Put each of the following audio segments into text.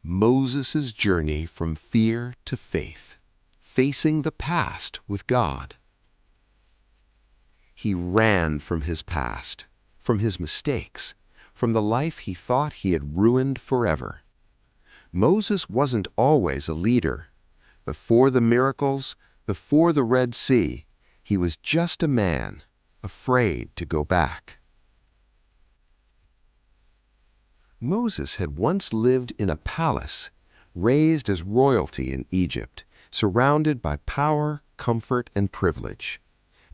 Moses' journey from fear to faith, facing the past with God. He ran from his past, from his mistakes, from the life he thought he had ruined forever. Moses wasn't always a leader. Before the miracles, before the Red Sea, he was just a man, afraid to go back. Moses had once lived in a palace, raised as royalty in Egypt, surrounded by power, comfort, and privilege.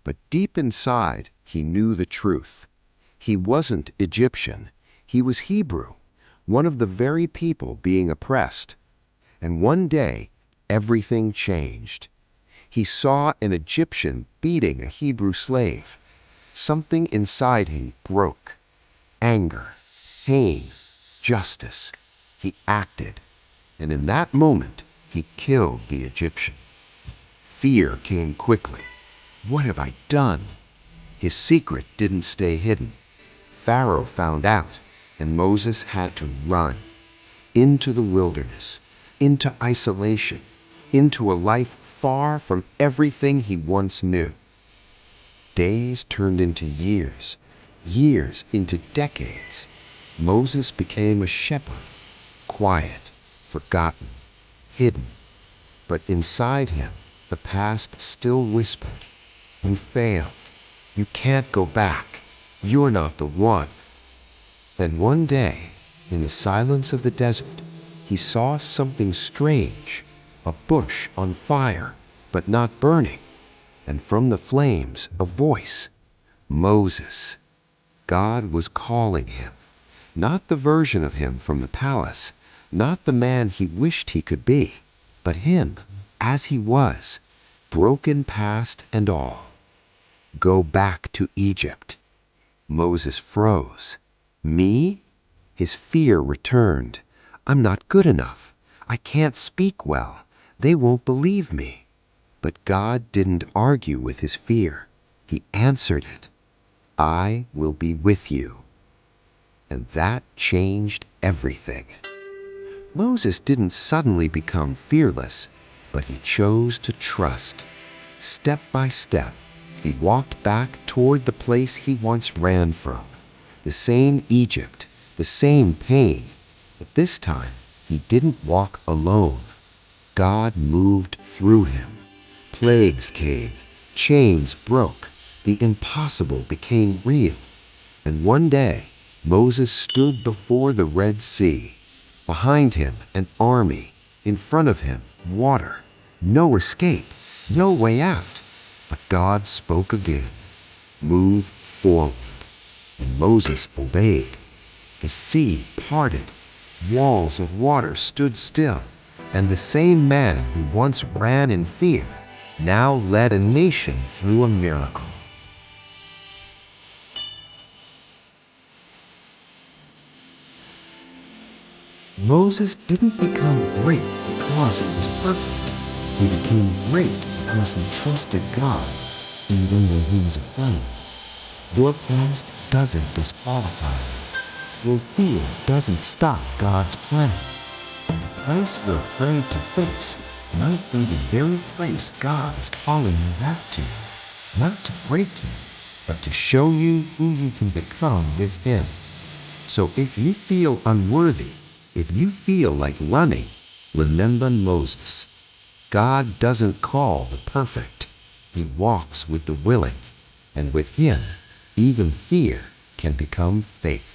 But deep inside, he knew the truth. He wasn't Egyptian. He was Hebrew, one of the very people being oppressed. And one day, everything changed. He saw an Egyptian beating a Hebrew slave. Something inside him broke. Anger, pain, justice. He acted, and in that moment, he killed the Egyptian. Fear came quickly. What have I done? His secret didn't stay hidden. Pharaoh found out, and Moses had to run into the wilderness, into isolation, into a life far from everything he once knew. Days turned into years, years into decades. Moses became a shepherd, quiet, forgotten, hidden. But inside him, the past still whispered, "You failed. You can't go back. You're not the one." Then one day, in the silence of the desert, he saw something strange, a bush on fire, but not burning. And from the flames, a voice, "Moses." God was calling him. Not the version of him from the palace, not the man he wished he could be, but him, as he was, broken past and all. Go back to Egypt. Moses froze. Me? His fear returned. I'm not good enough. I can't speak well. They won't believe me. But God didn't argue with his fear. He answered it. I will be with you. And that changed everything. Moses didn't suddenly become fearless, but he chose to trust. Step by step, he walked back toward the place he once ran from. The same Egypt, the same pain. But this time, he didn't walk alone. God moved through him. Plagues came, chains broke, the impossible became real. And one day, Moses stood before the Red Sea. Behind him, an army. In front of him, water. No escape, no way out. But God spoke again. Move forward. And Moses obeyed. The sea parted. Walls of water stood still. And the same man who once ran in fear now led a nation through a miracle. Moses didn't become great because he was perfect. He became great because he trusted God, even when he was afraid. Your past doesn't disqualify you. Your fear doesn't stop God's plan. The place you're afraid to face might be the very place God is calling you back to. Not to break you, but to show you who you can become with Him. So if you feel unworthy, if you feel like running, remember Moses. God doesn't call the perfect. He walks with the willing. And with Him, even fear can become faith.